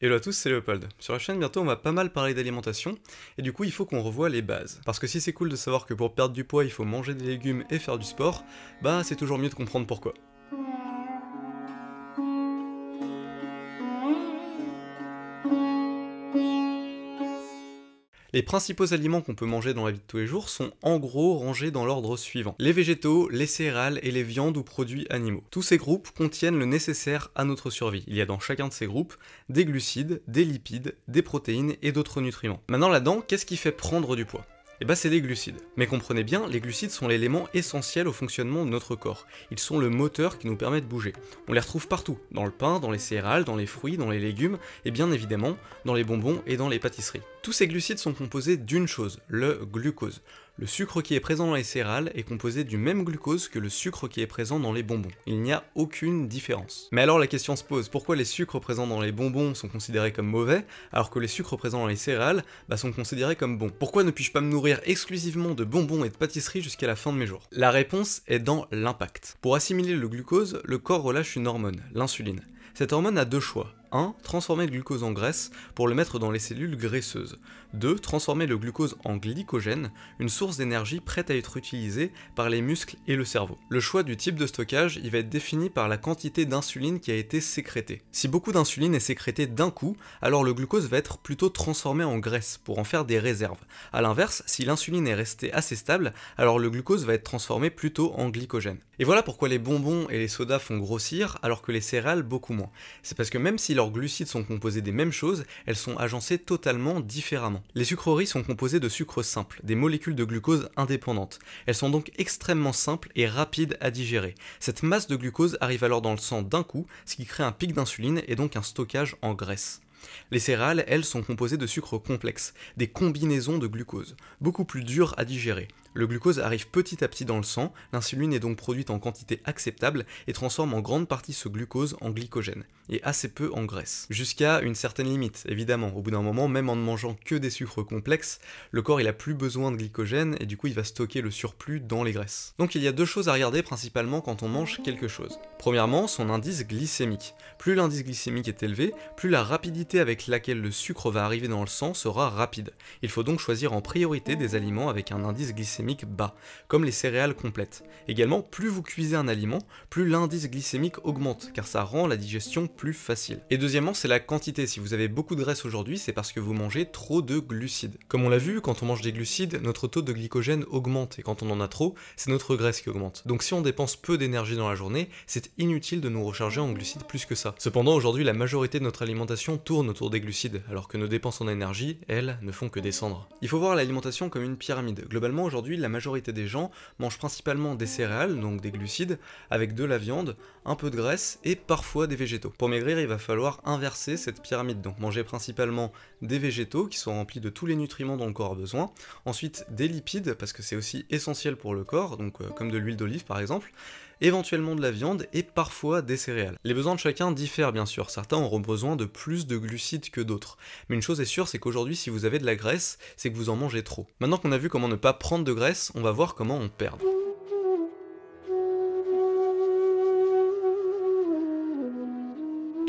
Hello à tous, c'est Léopold. Sur la chaîne, bientôt, on va pas mal parler d'alimentation, et du coup, il faut qu'on revoie les bases. Parce que si c'est cool de savoir que pour perdre du poids, il faut manger des légumes et faire du sport, bah c'est toujours mieux de comprendre pourquoi. Les principaux aliments qu'on peut manger dans la vie de tous les jours sont en gros rangés dans l'ordre suivant. Les végétaux, les céréales et les viandes ou produits animaux. Tous ces groupes contiennent le nécessaire à notre survie. Il y a dans chacun de ces groupes des glucides, des lipides, des protéines et d'autres nutriments. Maintenant là-dedans, qu'est-ce qui fait prendre du poids ? Eh bah c'est les glucides. Mais comprenez bien, les glucides sont l'élément essentiel au fonctionnement de notre corps. Ils sont le moteur qui nous permet de bouger. On les retrouve partout, dans le pain, dans les céréales, dans les fruits, dans les légumes, et bien évidemment dans les bonbons et dans les pâtisseries. Tous ces glucides sont composés d'une chose, le glucose. Le sucre qui est présent dans les céréales est composé du même glucose que le sucre qui est présent dans les bonbons. Il n'y a aucune différence. Mais alors la question se pose, pourquoi les sucres présents dans les bonbons sont considérés comme mauvais, alors que les sucres présents dans les céréales sont considérés comme bons ? Pourquoi ne puis-je pas me nourrir exclusivement de bonbons et de pâtisseries jusqu'à la fin de mes jours ? La réponse est dans l'impact. Pour assimiler le glucose, le corps relâche une hormone, l'insuline. Cette hormone a deux choix. 1. Transformer le glucose en graisse pour le mettre dans les cellules graisseuses. 2. Transformer le glucose en glycogène, une source d'énergie prête à être utilisée par les muscles et le cerveau. Le choix du type de stockage, il va être défini par la quantité d'insuline qui a été sécrétée. Si beaucoup d'insuline est sécrétée d'un coup, alors le glucose va être plutôt transformé en graisse pour en faire des réserves. A l'inverse, si l'insuline est restée assez stable, alors le glucose va être transformé plutôt en glycogène. Et voilà pourquoi les bonbons et les sodas font grossir alors que les céréales beaucoup moins. C'est parce que même si leurs glucides sont composés des mêmes choses, elles sont agencées totalement différemment. Les sucreries sont composées de sucres simples, des molécules de glucose indépendantes. Elles sont donc extrêmement simples et rapides à digérer. Cette masse de glucose arrive alors dans le sang d'un coup, ce qui crée un pic d'insuline et donc un stockage en graisse. Les céréales, elles, sont composées de sucres complexes, des combinaisons de glucose, beaucoup plus dures à digérer. Le glucose arrive petit à petit dans le sang, l'insuline est donc produite en quantité acceptable et transforme en grande partie ce glucose en glycogène, et assez peu en graisse. Jusqu'à une certaine limite, évidemment. Au bout d'un moment, même en ne mangeant que des sucres complexes, le corps il a plus besoin de glycogène et du coup il va stocker le surplus dans les graisses. Donc il y a deux choses à regarder principalement quand on mange quelque chose. Premièrement, son indice glycémique. Plus l'indice glycémique est élevé, plus la rapidité avec laquelle le sucre va arriver dans le sang sera rapide. Il faut donc choisir en priorité des aliments avec un indice glycémique bas, comme les céréales complètes. Également, plus vous cuisez un aliment, plus l'indice glycémique augmente, car ça rend la digestion plus facile. Et deuxièmement, c'est la quantité. Si vous avez beaucoup de graisse aujourd'hui, c'est parce que vous mangez trop de glucides. Comme on l'a vu, quand on mange des glucides, notre taux de glycogène augmente, et quand on en a trop, c'est notre graisse qui augmente. Donc si on dépense peu d'énergie dans la journée, c'est inutile de nous recharger en glucides plus que ça. Cependant, aujourd'hui, la majorité de notre alimentation tourne autour des glucides, alors que nos dépenses en énergie, elles, ne font que descendre. Il faut voir l'alimentation comme une pyramide. Globalement, aujourd'hui, la majorité des gens mangent principalement des céréales, donc des glucides, avec de la viande, un peu de graisse et parfois des végétaux. Pour maigrir, il va falloir inverser cette pyramide, donc manger principalement des végétaux qui sont remplis de tous les nutriments dont le corps a besoin, ensuite des lipides, parce que c'est aussi essentiel pour le corps, donc comme de l'huile d'olive par exemple, éventuellement de la viande et parfois des céréales. Les besoins de chacun diffèrent bien sûr, certains auront besoin de plus de glucides que d'autres. Mais une chose est sûre, c'est qu'aujourd'hui si vous avez de la graisse, c'est que vous en mangez trop. Maintenant qu'on a vu comment ne pas prendre de graisse, on va voir comment en perdre.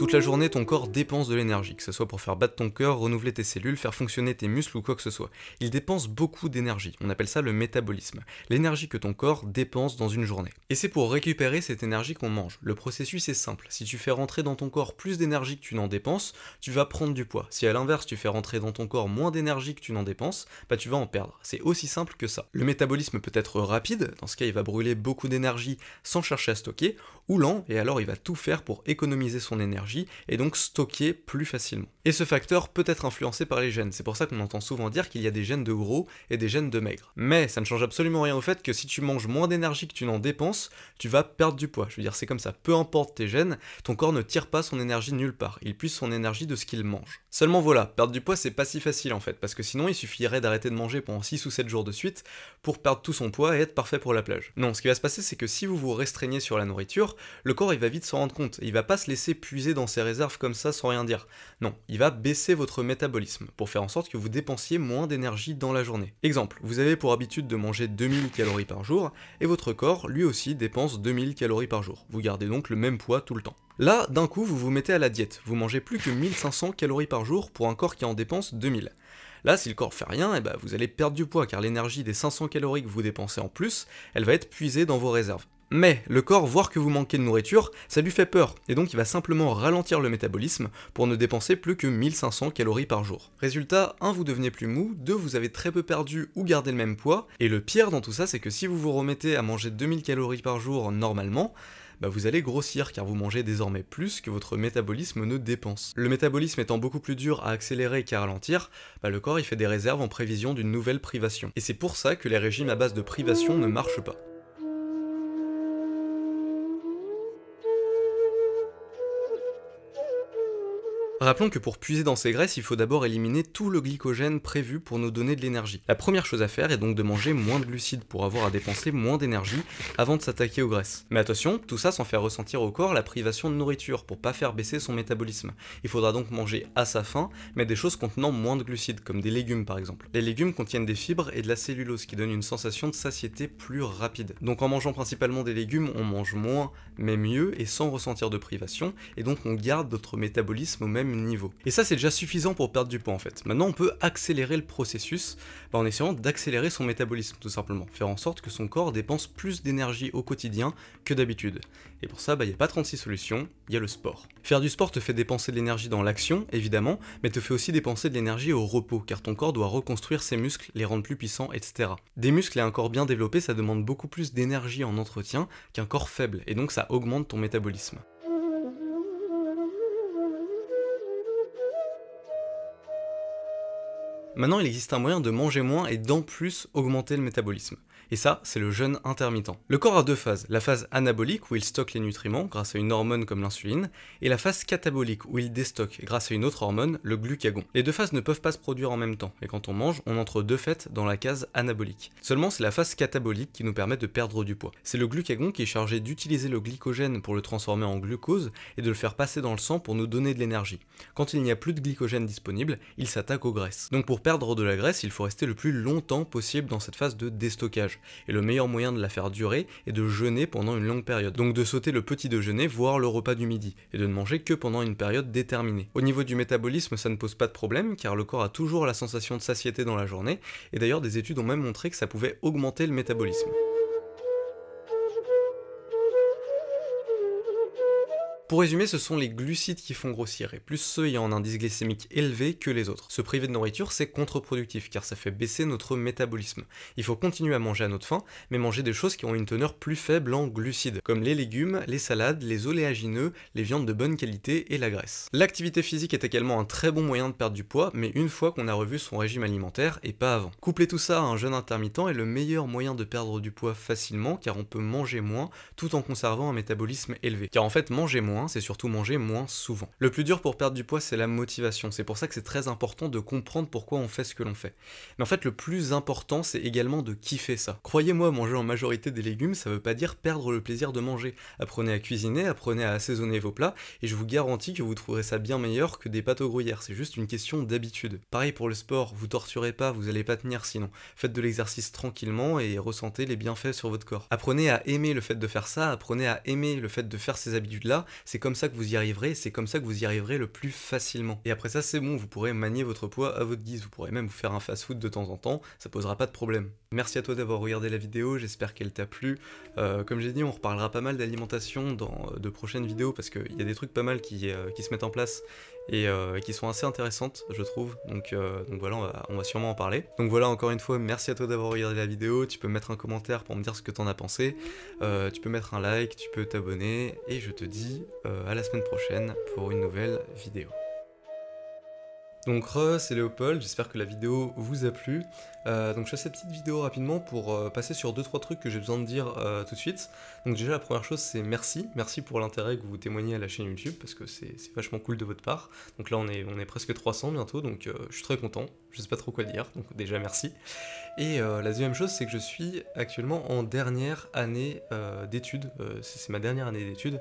Toute la journée, ton corps dépense de l'énergie, que ce soit pour faire battre ton cœur, renouveler tes cellules, faire fonctionner tes muscles ou quoi que ce soit. Il dépense beaucoup d'énergie, on appelle ça le métabolisme, l'énergie que ton corps dépense dans une journée. Et c'est pour récupérer cette énergie qu'on mange. Le processus est simple, si tu fais rentrer dans ton corps plus d'énergie que tu n'en dépenses, tu vas prendre du poids. Si à l'inverse tu fais rentrer dans ton corps moins d'énergie que tu n'en dépenses, tu vas en perdre. C'est aussi simple que ça. Le métabolisme peut être rapide, dans ce cas il va brûler beaucoup d'énergie sans chercher à stocker, ou lent, et alors il va tout faire pour économiser son énergie et donc stocker plus facilement. Et ce facteur peut être influencé par les gènes, c'est pour ça qu'on entend souvent dire qu'il y a des gènes de gros et des gènes de maigre. Mais ça ne change absolument rien au fait que si tu manges moins d'énergie que tu n'en dépenses, tu vas perdre du poids. Je veux dire, c'est comme ça, peu importe tes gènes, ton corps ne tire pas son énergie nulle part, il puise son énergie de ce qu'il mange. Seulement voilà, perdre du poids c'est pas si facile en fait, parce que sinon il suffirait d'arrêter de manger pendant 6 ou 7 jours de suite pour perdre tout son poids et être parfait pour la plage. Non, ce qui va se passer c'est que si vous vous restreignez sur la nourriture, le corps il va vite s'en rendre compte, et il va pas se laisser puiser dans ses réserves comme ça sans rien dire. Non, il va baisser votre métabolisme, pour faire en sorte que vous dépensiez moins d'énergie dans la journée. Exemple, vous avez pour habitude de manger 2000 calories par jour, et votre corps, lui aussi, dépense 2000 calories par jour. Vous gardez donc le même poids tout le temps. Là, d'un coup, vous vous mettez à la diète, vous mangez plus que 1500 calories par jour pour un corps qui en dépense 2000. Là, si le corps fait rien, eh ben, vous allez perdre du poids, car l'énergie des 500 calories que vous dépensez en plus, elle va être puisée dans vos réserves. Mais le corps, voir que vous manquez de nourriture, ça lui fait peur, et donc il va simplement ralentir le métabolisme pour ne dépenser plus que 1500 calories par jour. Résultat, 1, vous devenez plus mou, 2, vous avez très peu perdu ou gardé le même poids, et le pire dans tout ça, c'est que si vous vous remettez à manger 2000 calories par jour normalement, vous allez grossir car vous mangez désormais plus que votre métabolisme ne dépense. Le métabolisme étant beaucoup plus dur à accélérer qu'à ralentir, le corps il fait des réserves en prévision d'une nouvelle privation. Et c'est pour ça que les régimes à base de privation ne marchent pas. Rappelons que pour puiser dans ces graisses, il faut d'abord éliminer tout le glycogène prévu pour nous donner de l'énergie. La première chose à faire est donc de manger moins de glucides pour avoir à dépenser moins d'énergie avant de s'attaquer aux graisses. Mais attention, tout ça sans faire ressentir au corps la privation de nourriture pour pas faire baisser son métabolisme. Il faudra donc manger à sa faim, mais des choses contenant moins de glucides, comme des légumes par exemple. Les légumes contiennent des fibres et de la cellulose qui donnent une sensation de satiété plus rapide. Donc en mangeant principalement des légumes, on mange moins mais mieux et sans ressentir de privation, et donc on garde notre métabolisme au même niveau. Et ça c'est déjà suffisant pour perdre du poids en fait. Maintenant on peut accélérer le processus en essayant d'accélérer son métabolisme tout simplement, faire en sorte que son corps dépense plus d'énergie au quotidien que d'habitude. Et pour ça, il n'y a pas 36 solutions, il y a le sport. Faire du sport te fait dépenser de l'énergie dans l'action, évidemment, mais te fait aussi dépenser de l'énergie au repos, car ton corps doit reconstruire ses muscles, les rendre plus puissants, etc. Des muscles et un corps bien développé, ça demande beaucoup plus d'énergie en entretien qu'un corps faible, et donc ça augmente ton métabolisme. Maintenant, il existe un moyen de manger moins et d'en plus augmenter le métabolisme. Et ça, c'est le jeûne intermittent. Le corps a deux phases, la phase anabolique où il stocke les nutriments grâce à une hormone comme l'insuline, et la phase catabolique où il déstocke grâce à une autre hormone, le glucagon. Les deux phases ne peuvent pas se produire en même temps, et quand on mange, on entre de fait dans la case anabolique. Seulement, c'est la phase catabolique qui nous permet de perdre du poids. C'est le glucagon qui est chargé d'utiliser le glycogène pour le transformer en glucose et de le faire passer dans le sang pour nous donner de l'énergie. Quand il n'y a plus de glycogène disponible, il s'attaque aux graisses. Donc pour perdre de la graisse, il faut rester le plus longtemps possible dans cette phase de déstockage. Et le meilleur moyen de la faire durer est de jeûner pendant une longue période. Donc de sauter le petit déjeuner, voire le repas du midi, et de ne manger que pendant une période déterminée. Au niveau du métabolisme, ça ne pose pas de problème, car le corps a toujours la sensation de satiété dans la journée, et d'ailleurs des études ont même montré que ça pouvait augmenter le métabolisme. Pour résumer, ce sont les glucides qui font grossir, et plus ceux ayant un indice glycémique élevé que les autres. Se priver de nourriture, c'est contre-productif, car ça fait baisser notre métabolisme. Il faut continuer à manger à notre faim, mais manger des choses qui ont une teneur plus faible en glucides, comme les légumes, les salades, les oléagineux, les viandes de bonne qualité et la graisse. L'activité physique est également un très bon moyen de perdre du poids, mais une fois qu'on a revu son régime alimentaire, et pas avant. Coupler tout ça à un jeûne intermittent est le meilleur moyen de perdre du poids facilement, car on peut manger moins, tout en conservant un métabolisme élevé. Car en fait, manger moins, c'est surtout manger moins souvent. Le plus dur pour perdre du poids, c'est la motivation. C'est pour ça que c'est très important de comprendre pourquoi on fait ce que l'on fait. Mais en fait, le plus important, c'est également de kiffer ça. Croyez-moi, manger en majorité des légumes, ça veut pas dire perdre le plaisir de manger. Apprenez à cuisiner, apprenez à assaisonner vos plats, et je vous garantis que vous trouverez ça bien meilleur que des pâtes aux gruyères. C'est juste une question d'habitude. Pareil pour le sport, vous torturez pas, vous allez pas tenir sinon. Faites de l'exercice tranquillement et ressentez les bienfaits sur votre corps. Apprenez à aimer le fait de faire ça, apprenez à aimer le fait de faire ces habitudes-là. C'est comme ça que vous y arriverez, c'est comme ça que vous y arriverez le plus facilement. Et après ça, c'est bon, vous pourrez manier votre poids à votre guise, vous pourrez même vous faire un fast-food de temps en temps, ça posera pas de problème. Merci à toi d'avoir regardé la vidéo, j'espère qu'elle t'a plu. Comme j'ai dit, on reparlera pas mal d'alimentation dans de prochaines vidéos, parce qu'il y a des trucs pas mal qui se mettent en place, et qui sont assez intéressantes, je trouve, donc voilà, on va sûrement en parler. Donc voilà, encore une fois, merci à toi d'avoir regardé la vidéo, tu peux mettre un commentaire pour me dire ce que t'en as pensé, tu peux mettre un like, tu peux t'abonner, et je te dis à la semaine prochaine pour une nouvelle vidéo. Donc c'est Léopold, j'espère que la vidéo vous a plu. Donc je fais cette petite vidéo rapidement pour passer sur 2-3 trucs que j'ai besoin de dire tout de suite. Donc déjà la première chose c'est merci pour l'intérêt que vous témoignez à la chaîne YouTube, parce que c'est vachement cool de votre part. Donc là on est presque 300 bientôt, donc je suis très content, je sais pas trop quoi dire, donc déjà merci. Et la deuxième chose, c'est que je suis actuellement en dernière année d'études, c'est ma dernière année d'études,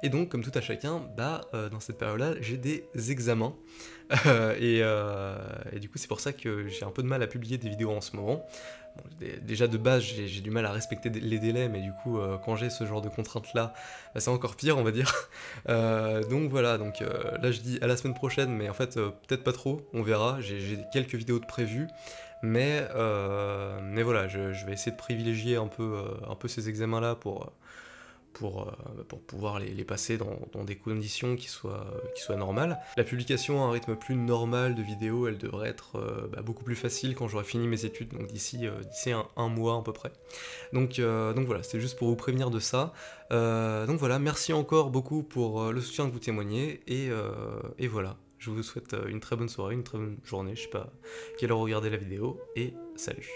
et donc comme tout à chacun, dans cette période-là, j'ai des examens, et du coup c'est pour ça que j'ai un peu de mal à publier des vidéos en ce moment. Bon, déjà de base j'ai du mal à respecter les délais, mais du coup quand j'ai ce genre de contraintes là, c'est encore pire on va dire. Donc voilà, là je dis à la semaine prochaine, mais en fait peut-être pas trop, on verra, j'ai quelques vidéos de prévues. Mais voilà, je vais essayer de privilégier un peu ces examens-là pour pouvoir les passer dans des conditions qui soient normales. La publication à un rythme plus normal de vidéos, elle devrait être beaucoup plus facile quand j'aurai fini mes études, donc d'ici un mois à peu près. Donc voilà, c'est juste pour vous prévenir de ça. Donc voilà, merci encore beaucoup pour le soutien que vous témoignez, et voilà. Je vous souhaite une très bonne soirée, une très bonne journée, je sais pas à quelle heure vous regardez la vidéo, et salut.